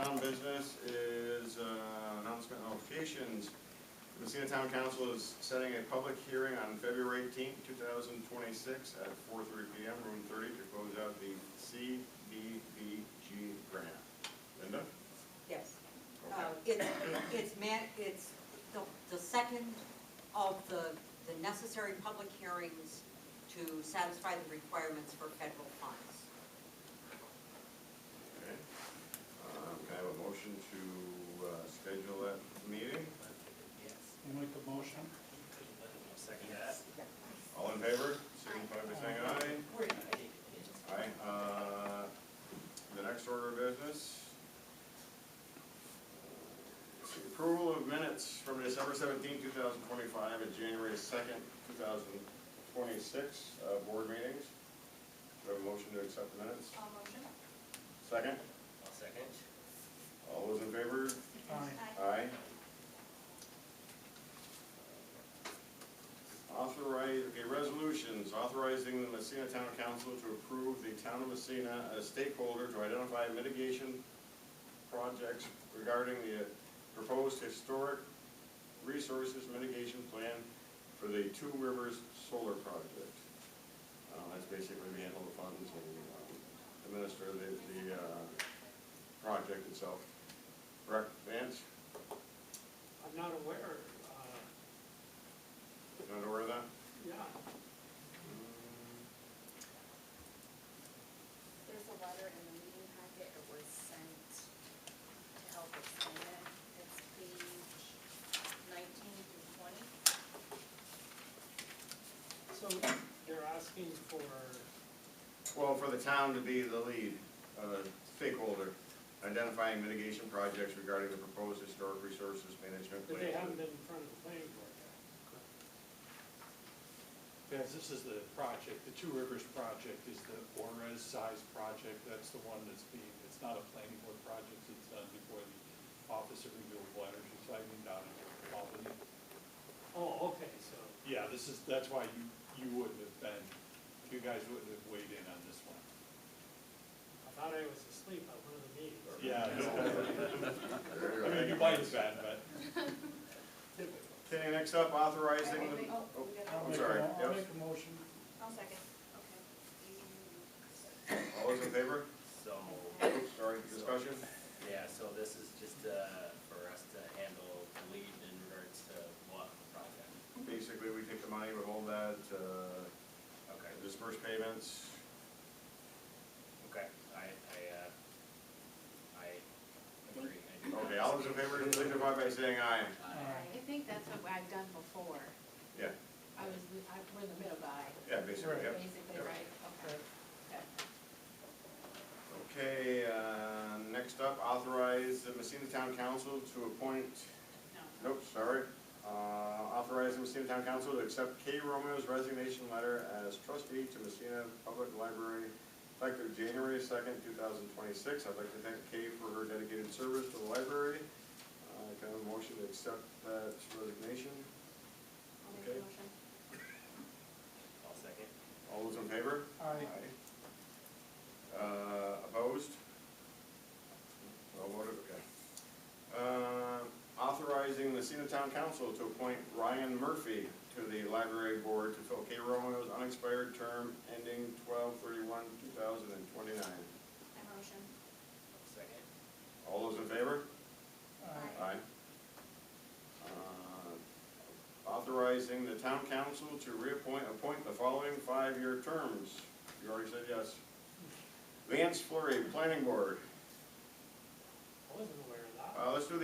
Town business is announcement notifications. The Massena Town Council is setting a public hearing on February 18th, 2026 at 4:30 p.m. room 30 to close out the CDBG grant. Linda? Yes. Okay. It's the second of the necessary public hearings to satisfy the requirements for federal funds. Okay. Can I have a motion to schedule that meeting? Yes. I'll make a motion. Second that. All in favor? Signify by saying aye. Aye. The next order of business. Approval of minutes from December 17, 2025 and January 2nd, 2026 board meetings. Do I have a motion to accept the minutes? I'll motion. Second? I'll second. All those in favor? Aye. Aye. Resolutions authorizing the Massena Town Council to approve the Town of Massena as stakeholder to identify mitigation projects regarding the proposed historic resources mitigation plan for the Two Rivers Solar Project. That's basically we handle the funds and administer the project itself. Correct, Vance? I'm not aware, Not aware of that? yeah. There's a letter in the meeting packet, it was sent to help explain it. It's page 19 through 20. So they're asking for, Well, for the town to be the lead stakeholder, identifying mitigation projects regarding the proposed historic resources management but plan. they haven't been in front of the planning board yet. Guys, this is the project, the Two Rivers project is the Orez size project. That's the one that's it's not a planning board project, it's done before the Office of Renewable Energy, so I mean down in Albany. Oh, okay, so, Yeah, that's why you wouldn't have been, you guys wouldn't have weighed in on this one. I thought I was asleep at one of the meetings. Yeah, I mean, you might have been, but. Okay, next up, authorizing the, I'm sorry, I'll yes. make a motion. I'll second. Okay. All those in favor? So, Oops, sorry, discussion? yeah, so this is just for us to handle the lead in regards to what project? Basically, we take the money, we hold that, Okay, disperse payments. okay, I agree. I do. Okay, all those in favor, signify by saying aye. I think that's what I've done before. Yeah, We're the middle guy, yeah, basically, Right. yep. basically, Yep. right? Okay. Okay, Okay. next up, authorize the Massena Town Council to appoint, nope, sorry. Authorize the Massena Town Council to accept Kay Romeo's resignation letter as trustee to Massena Public Library effective January 2nd, 2026. I'd like to thank Kay for her dedicated service to the library. Can I have a motion to accept that resignation? I'll make Okay. a motion. I'll second. All those in favor? Aye. Opposed? No voted, okay. Authorizing the Massena Town Council to appoint Ryan Murphy to the library board to fill Kay Romeo's unexpired term ending 12/31/2029. I motion. Second. All those in favor? Aye. Aye. Authorizing the town council to appoint the following 5-year terms. You already said yes. Vance Fleury, Planning Board. I wasn't aware of that. Let's do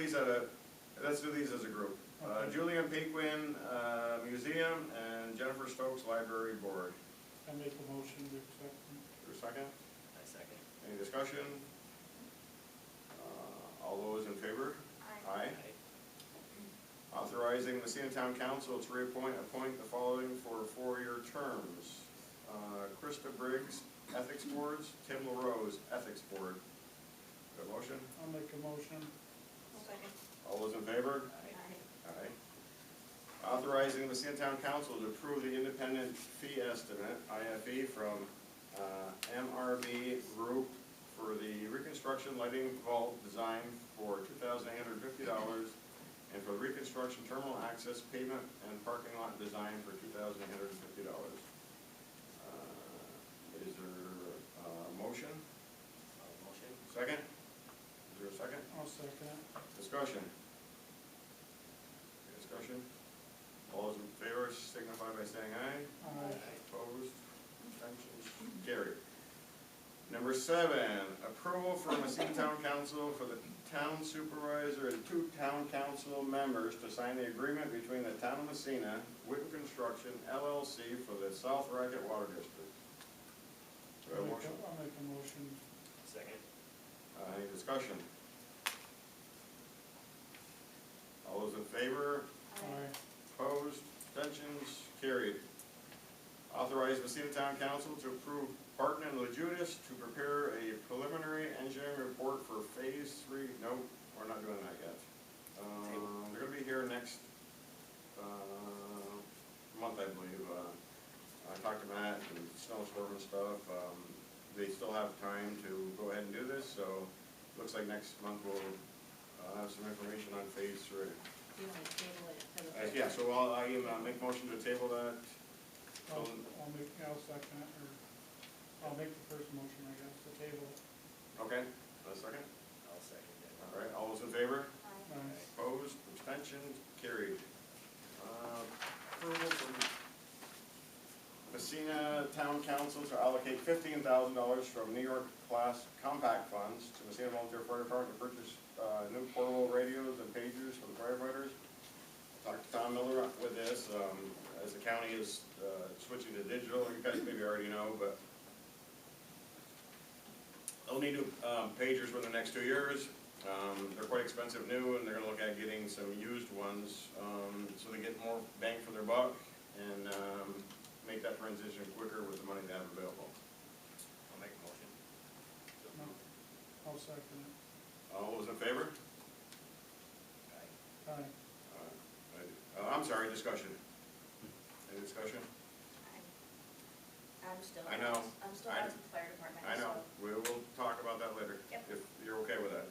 these as a group. Okay. Julian Pequin, Museum, and Jennifer Stokes, Library Board. I make a motion to accept them. Is there a second? I second. Any discussion? All those in favor? Aye. Authorizing the Massena Town Council to appoint the following for 4-year terms. Krista Briggs, Ethics Boards, Tim LaRose, Ethics Board. Got a motion? I'll make a motion. I'll second. All those in favor? Aye. Authorizing the Massena Town Council to approve the independent fee estimate, IFE, from MRB Group for for the reconstruction lighting vault design for $2,850, and for the reconstruction terminal access pavement and parking lot design for $2,850. Is there a motion? Motion? Second? Is there a second? I'll second it. Discussion? Discussion? All those in favor signify by saying aye. Aye. Opposed? Abstentions? Carried. Number 7, approval from Massena Town Council for the town supervisor and 2 town council members to sign the agreement between the town of Massena, Witten Construction LLC for the South Racket Water District. Do I have a motion? I'll make a motion. Second? Any discussion? All those in favor? Aye. Opposed, abstentions, carried. Authorize Massena Town Council to approve Barton and Lejudas to prepare a preliminary engineering report for phase 3. No, we're not doing that yet. They're gonna be here next, month, I believe. I talked to Matt and snowstorm and stuff. They still have time to go ahead and do this, so looks like next month we'll, have some information on phase 3. You want to table it for the. Yeah, so I make motion to table that. I'll second it, or I'll make the first motion, I guess, to table it. Okay, a second? I'll second it. All right, all those in favor? Aye. Aye. Opposed, abstentions, carried. Approval from Massena Town Council to allocate $15,000 from New York class compact funds to Massena Volunteer Fire Department to purchase new portable radios and pagers for the firefighters. Talked to Tom Miller with this, as the county is switching to digital, you guys maybe already know, but they'll need new pagers within the next 2 years. They're quite expensive new, and they're gonna look at getting some used ones, so they get more bang for their buck, and make that transition quicker with the money they have available. I'll make a motion. No, I'll second it. All those in favor? Aye. Aye. I'm sorry, discussion. Any discussion? I'm still. I know. I'm still I- out of the fire department. I know, so- we will talk about that later, Yep. if you're okay with that.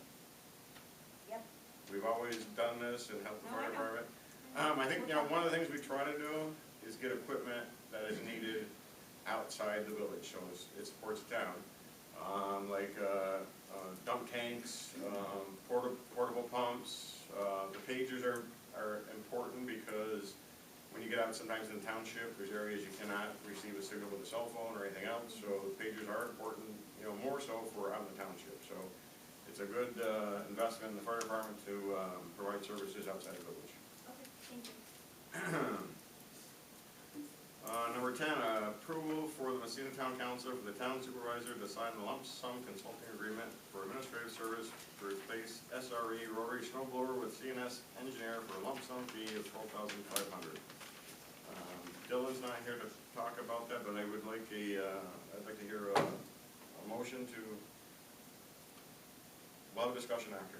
Yep. We've always done this and helped the No, fire I know. department. I think, one of the things we try to do is get equipment that is needed outside the village, so it supports the town. Like dump tanks, portable pumps, the pagers are important because when you get out sometimes in the township, there's areas you cannot receive a signal with a cell phone or anything else, so the pagers are important, more so if we're out in the township. So it's a good investment in the fire department to provide services outside the village. Okay, thank you. Number 10, approval for the Massena Town Council for the town supervisor to sign the lump sum consulting agreement for administrative service to replace SRE rotary snow blower with CNS engineer for a lump sum fee of $12,500. Dylan's not here to talk about that, but I would like I'd like to hear a motion to, a lot of discussion after.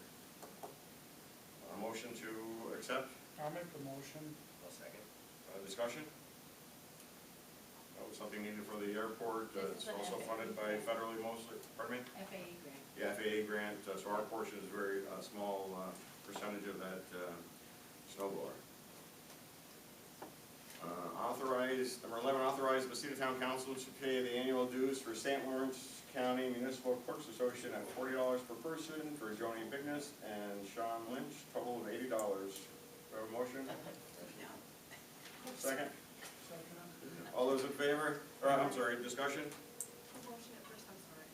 A motion to accept, I'll make the motion. I'll second. discussion? Something needed for the airport, it's This is an also FAA funded by grant. federally mostly, pardon me? FAA grant. The FAA grant, so our portion is very small percentage of that snow blower. Number 11, authorize Massena Town Council to pay the annual dues for St. Lawrence County Municipal Clerks Association at $40 per person for Joni Bigness and Sean Lynch, total of $80. Do I have a motion? Second? Second it. All those in favor? I'm sorry, discussion? Motion at first, I'm sorry.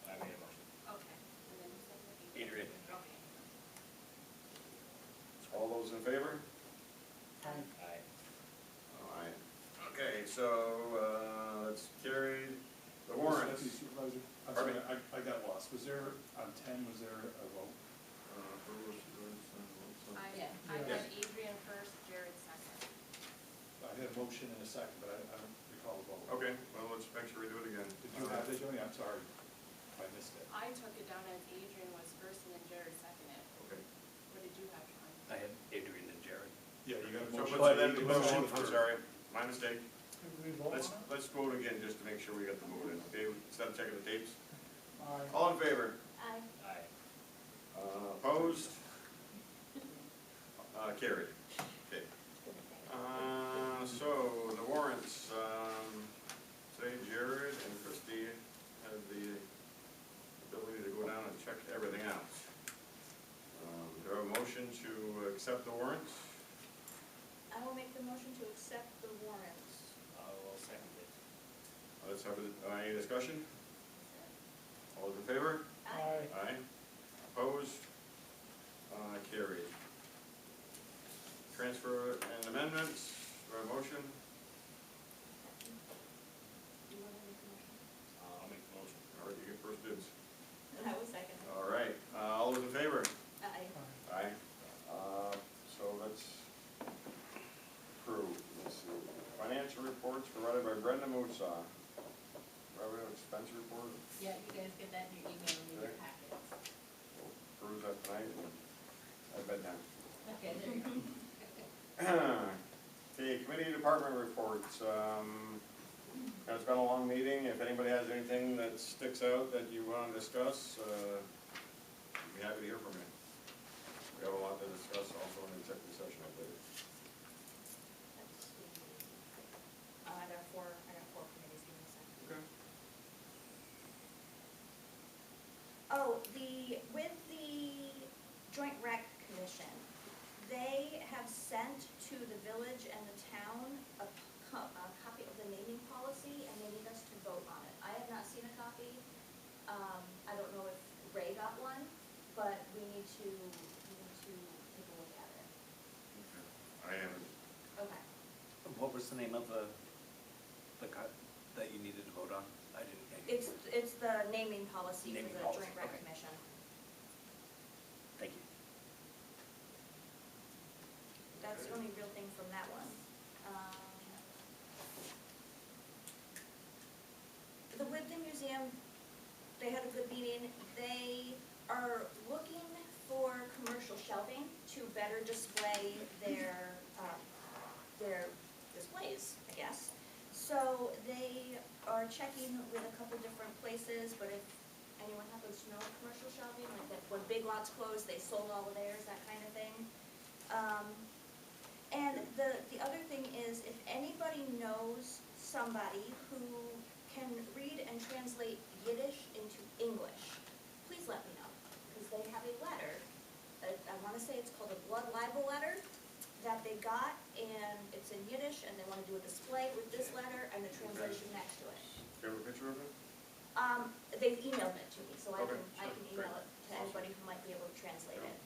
I made a motion. Okay. And then you seconded it? Adrian. Okay. All those in favor? Aye. Aye. Alright, okay, so, that's carried. The warrants. Deputy Supervisor, I'm Pardon sorry, I got lost. Was there, on 10, was there a vote? Yeah. I Yes. had Adrian first, Jared second. I had a motion and a second, but I don't recall the vote. Okay, well, let's make sure we do it again. Did you have it, Joni? I'm sorry if I missed it. I took it down as Adrian was first and then Jared seconded. Okay. What did you have, Sean? I had Adrian and Jared. Yeah, you got a So, motion. but then, Motion I'm for- sorry, my mistake. Did we vote on it? Let's vote again just to make sure we got the vote in, okay? Instead of checking the tapes. Aye. All in favor? Aye. Aye. Opposed? Carried. Okay. So, the warrants, today Jared and Christie had the ability to go down and check everything out. Do I have a motion to accept the warrants? I will make the motion to accept the warrants. I will second it. Let's have, any discussion? All those in favor? Aye. Aye. Opposed? Carried. Transfer and amendments, do I have a motion? Do you want to make the motion? I'll make the motion. All right, you get first dibs. I will second. All right, all those in favor? Aye. Aye. So let's approve, let's see, financial reports provided by Brenda Musa. Revenue expense report, Yeah, you guys get that in your email and in your Okay. packets. we'll approve that tonight and I bet now. Okay, there you go. Okay, committee department reports, it's been a long meeting, if anybody has anything that sticks out that you wanna discuss, I'd be happy to hear from you. We have a lot to discuss also in the executive session, I believe. Let's see. I got four committees, give me a second. Okay. Oh, with the Joint Rec Commission, they have sent to the village and the town a copy of the naming policy, and they need us to vote on it. I have not seen a copy. I don't know if Ray got one, but we need to take a look at it. I haven't, Okay. What was the name of the that you needed to vote on? I didn't. It's the naming policy for Naming the policy, Joint Rec okay. Commission. Thank you. That's the only real thing from that one. The Whitney Museum, they had a good meeting. They are looking for commercial shelving to better display their displays, I guess. So they are checking with a couple different places, but if anyone happens to know commercial shelving, like that when Big Lots closed, they sold all of theirs, that kind of thing. And the other thing is, if anybody knows somebody who can read and translate Yiddish into English, please let me know, because they have a letter, I wanna say it's called a blood libel letter, that they got, and it's in Yiddish, and they wanna do a display with this letter and the translation next to it. do you have a picture of it? They emailed it to me, so I Okay, can sure, email great. it to anybody who might be able to translate Yeah. it.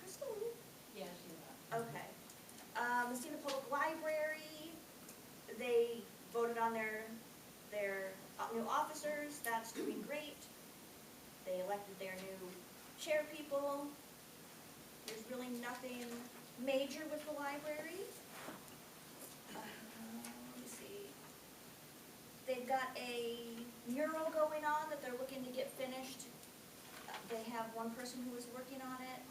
Crystal? Yeah, she was. Okay. Massena Public Library, they voted on their new officers, that's doing great. They elected their new chair people. There's really nothing major with the library. Let me see. They've got a mural going on that they're looking to get finished. They have one person who is working on it,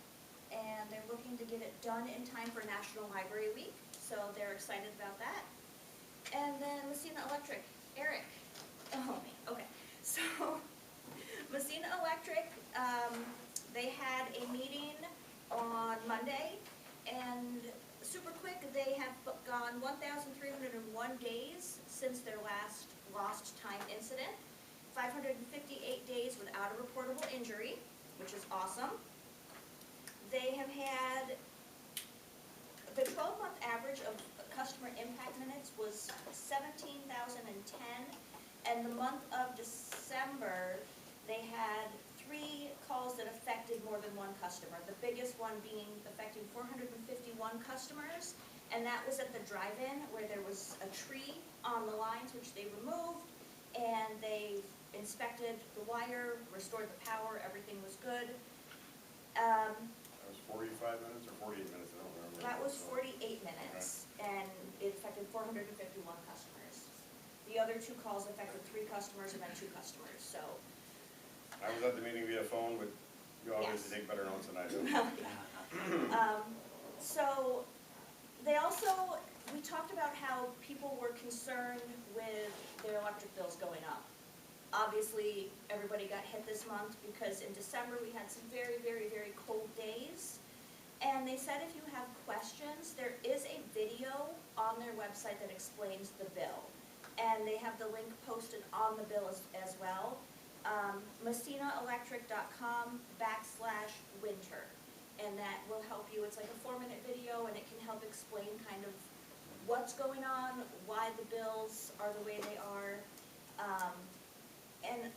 and they're looking to get it done in time for National Library Week, so they're excited about that. And then Massena Electric, Eric, oh me, okay, so Massena Electric, they had a meeting on Monday, and super quick, they have gone 1,301 days since their last lost time incident, 558 days without a reportable injury, which is awesome. They have had, the 12-month average of customer impact minutes was 17,010, and the month of December, they had 3 calls that affected more than one customer. The biggest one being affecting 451 customers, and that was at the drive-in where there was a tree on the lines, which they removed, and they inspected the wire, restored the power, everything was good. That was 45 minutes or 48 minutes, I don't remember. That was 48 minutes, and it affected 451 customers. The other 2 calls affected 3 customers and then 2 customers, so. I was at the meeting via phone, but you obviously Yes. take better notes than I do. So, they also, we talked about how people were concerned with their electric bills going up. Obviously, everybody got hit this month because in December we had some very, very, very cold days. And they said if you have questions, there is a video on their website that explains the bill. And they have the link posted on the bill as well. MassenaElectric.com/winter. And that will help you. It's like a 4-minute video and it can help explain kind of what's going on, why the bills are the way they are. And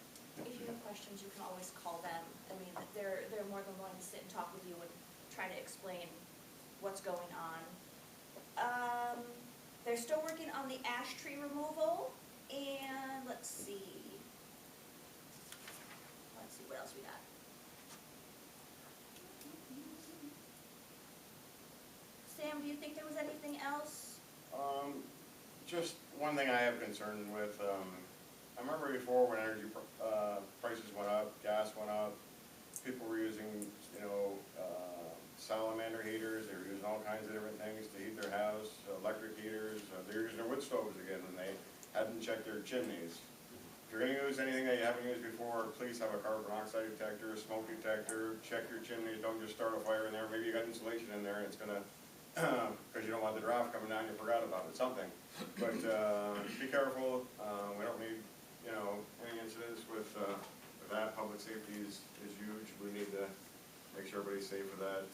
if you have questions, you can always call them. I mean, they're more than willing to sit and talk with you and try to explain what's going on. They're still working on the ash tree removal, and let's see what else we got. Sam, do you think there was anything else? Just one thing I have concern with, I remember before when energy prices went up, gas went up, people were using, salamander heaters, they were using all kinds of different things to heat their house, electric heaters, they were using their wood stoves again, and they hadn't checked their chimneys. If you're gonna use anything that you haven't used before, please have a carbon monoxide detector, a smoke detector, check your chimneys, don't just start a fire in there, maybe you got insulation in there and it's gonna, because you don't want the draft coming down, you forgot about it, something. But be careful, we don't need, any incidents with that. Public safety is huge, we need to make sure everybody's safe with that.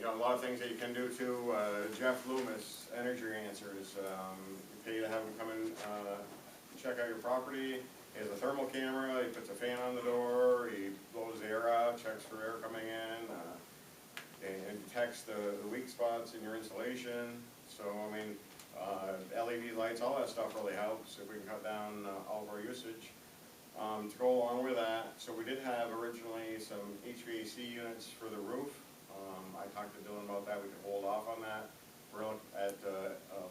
A lot of things that you can do too, Jeff Loomis, Energy Answers, you pay to have him come in, check out your property. He has a thermal camera, he puts a fan on the door, he blows the air out, checks for air coming in, and detects the weak spots in your insulation. So, LED lights, all that stuff really helps if we can cut down all of our usage. To go along with that, so we did have originally some HVAC units for the roof. I talked to Dylan about that, we can hold off on that. We're looking at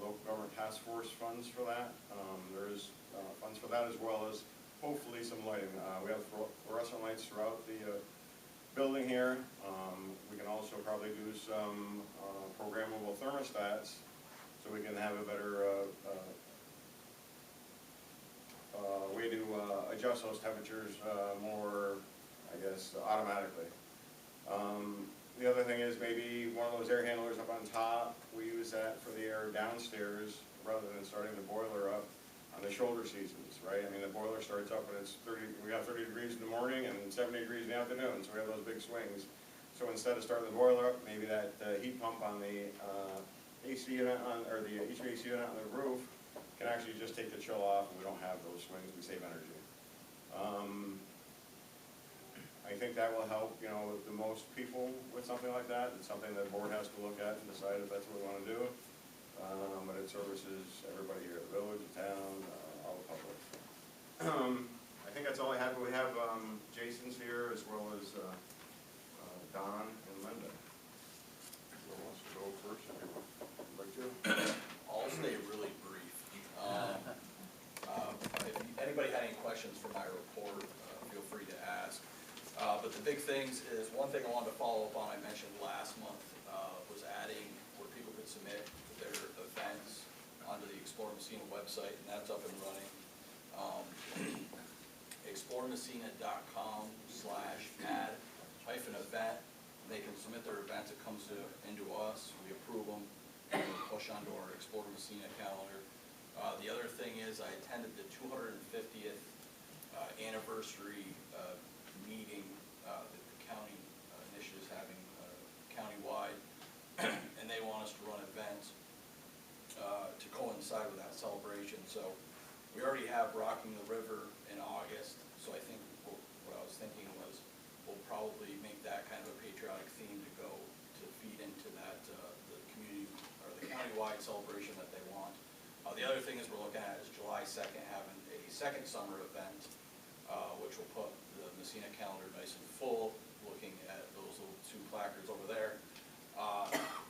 local government task force funds for that. There is funds for that as well as hopefully some lighting. We have fluorescent lights throughout the building here. We can also probably do some programmable thermostats so we can have a better way to adjust those temperatures more, I guess, automatically. The other thing is maybe one of those air handlers up on top, we use that for the air downstairs rather than starting the boiler up on the shoulder seasons, right? The boiler starts up when it's 30, we got 30 degrees in the morning and 70 degrees in the afternoon, so we have those big swings. So instead of starting the boiler up, maybe that heat pump on the AC unit or the HVAC unit on the roof can actually just take the chill off, and we don't have those swings, we save energy. I think that will help, the most people with something like that. It's something that the board has to look at and decide if that's what we want to do. But it services everybody here, the village, the town, all the public. I think that's all I have, but we have Jason's here as well as Don and Linda. Who wants to go first? If you'd like to. I'll stay really brief. If anybody had any questions for my report, feel free to ask. But the big things is, one thing I wanted to follow up on, I mentioned last month, was adding where people could submit their events onto the Explore Massena website, and that's up and running. ExploreMassena.com/add-event. They can submit their events, it comes into us, we approve them, and we push onto our Explore Massena calendar. The other thing is, I attended the 250th anniversary meeting that the county initiative is having countywide, and they want us to run events to coincide with that celebration. So we already have Rocking the River in August, so I think what I was thinking was we'll probably make that kind of a patriotic theme to go to feed into that the community or the countywide celebration that they want. The other thing is we're looking at is July 2nd having a second summer event, which will put the Massena calendar nice and full, looking at those little 2 placards over there.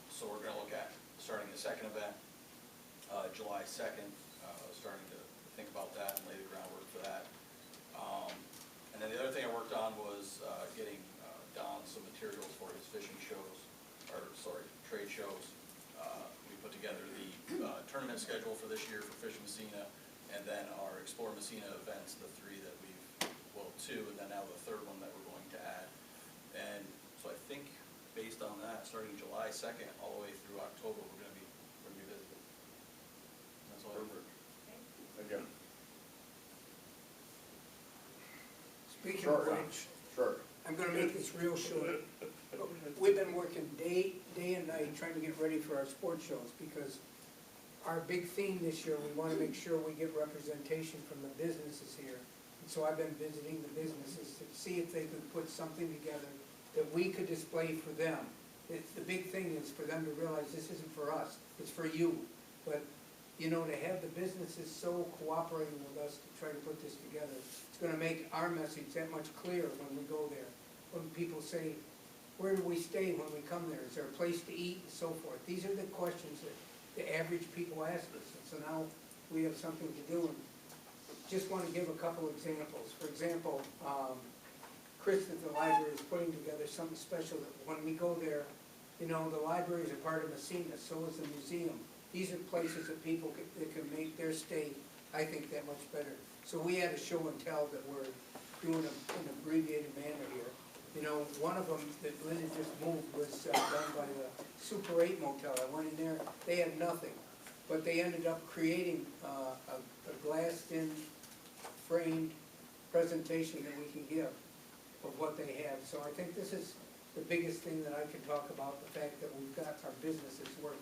So we're going to look at starting the second event, July 2nd, starting to think about that and lay the groundwork for that. And then the other thing I worked on was getting Don some materials for his fishing shows, or sorry, trade shows. schedule for this year for Fish Messina, and then our Explore Messina events, the three that two, and then now the third one that we're going to add. And so I think, based on that, starting July 2nd, all the way through October, we're gonna be busy. That's all I heard. Again. Speaking of which, Sure. I'm gonna make this real short. We've been working day and night trying to get ready for our sports shows, because our big theme this year, we wanna make sure we get representation from the businesses here. And so I've been visiting the businesses to see if they could put something together that we could display for them. The big thing is for them to realize this isn't for us, it's for you. But, you know, to have the businesses so cooperating with us to try to put this together, it's gonna make our message that much clearer when we go there. When people say, where do we stay when we come there? Is there a place to eat and so forth? These are the questions that the average people ask us. And so now we have something to do. And just want to give a couple examples. For example, Chris at the library is putting together something special that when we go there, you know, the library is a part of Massena, so is the museum. These are places that people that can make their stay, I think, that much better. So we had a show and tell that we're doing in an abbreviated manner here. You know, one of them that Linda just moved was done by the Super 8 Motel. I went in there, they had nothing, but they ended up creating a glassed-in framed presentation that we can give of what they have. So I think this is the biggest thing that I can talk about, the fact that we've got our businesses working.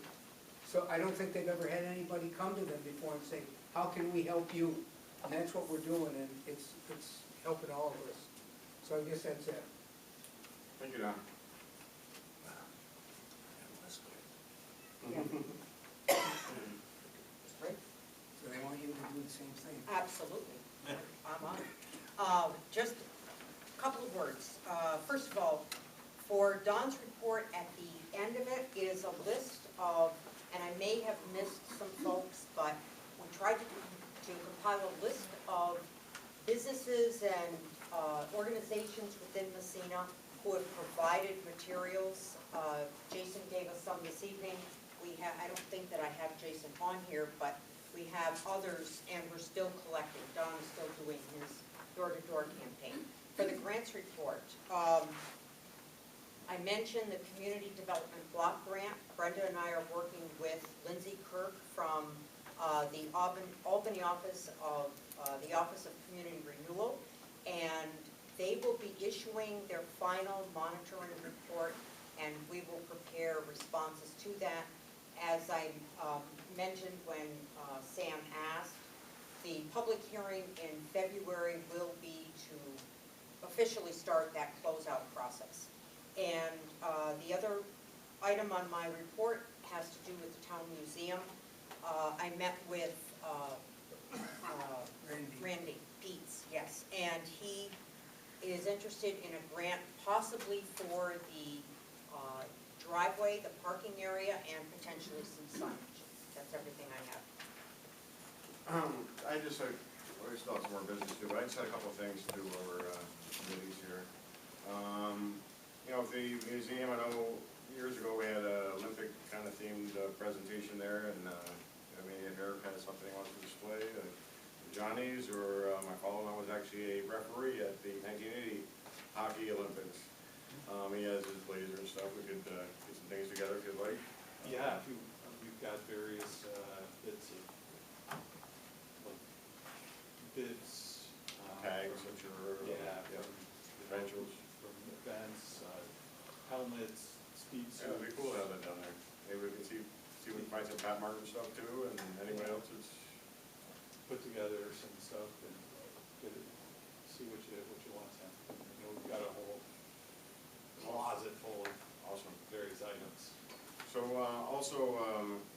So I don't think they've ever had anybody come to them before and say, how can we help you? And that's what we're doing, and it's helping all of us. So I guess that's it. Thank you, Don. Right? So they want you to do the same thing. Absolutely. I'm on it. Just a couple of words. First of all, for Don's report, at the end of it is a list of, and I may have missed some folks, but we tried to compile a list of businesses and organizations within Massena who have provided materials. Jason gave us some this evening. I don't think that I have Jason on here, but we have others, and we're still collecting. Don is still doing his door-to-door campaign. For the grants report, I mentioned the Community Development Block Grant. Brenda and I are working with Lindsay Kirk from the Albany office of the Office of Community Renewal, and they will be issuing their final monitoring report, and we will prepare responses to that. As I mentioned when Sam asked, the public hearing in February will be to officially start that closeout process. And the other item on my report has to do with the town museum. I met with Randy Peets, yes, and he is interested in a grant possibly for the driveway, the parking area, and potentially some signage. That's everything I have. I just, always thought some more business too, but I just had a couple of things to do over committees here. You know, the museum, I know years ago we had a Olympic kind of themed presentation there, and maybe Eric has something he wants to display. Johnny's, or my father-in-law was actually a referee at the 1980 Hockey Olympics. He has his blazer and stuff. We could get some things together if you'd like. Yeah, we've got various bits of, like, bits. Tags, I'm sure. Yeah. Credentials. From events, helmets, speed suits. Yeah, it'd be cool to have that down there. Maybe we can see if we can find some Pat Martin stuff too, and anybody else that's. Put together some stuff and get it, see what you want to. You know, we've got a whole closet full of Awesome. various items. So also,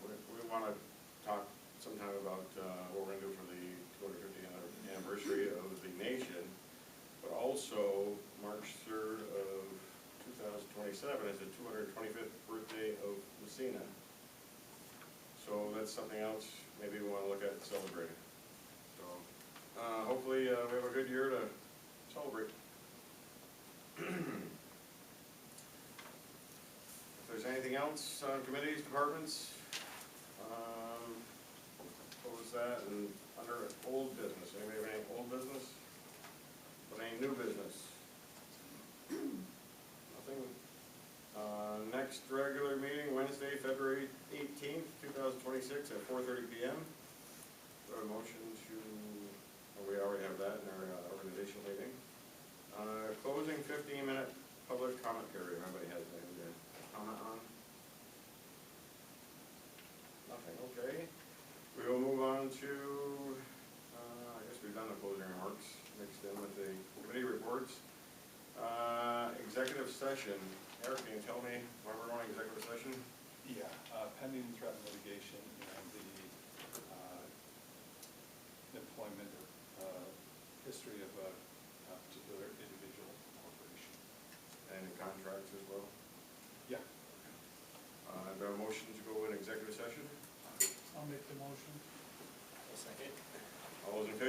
we want to talk sometime about what we're going to do for the 250th anniversary of the nation, but also March 3rd of 2027 is the 225th birthday of Massena. So that's something else maybe we want to look at and celebrate. So hopefully we have a good year to celebrate. If there's anything else on committees, departments, that's that, and under old business, anybody have any old business? But any new business? Nothing? Next regular meeting, Wednesday, February 18th, 2026 at 4:30 PM. Do I have a motion to, oh, we already have that in our organizational meeting. Closing 15-minute public comment period. Anybody has anything to comment on? Nothing, okay. We will move on to, I guess we've done the closing remarks, mixed in with the committee reports. Executive session. Eric, can you tell me why we're going executive session? Yeah, pending threat and litigation and the employment or history of a particular individual corporation. And contracts as well? Yeah. Do I have a motion to go in executive session? I'll make the motion. A second. All those in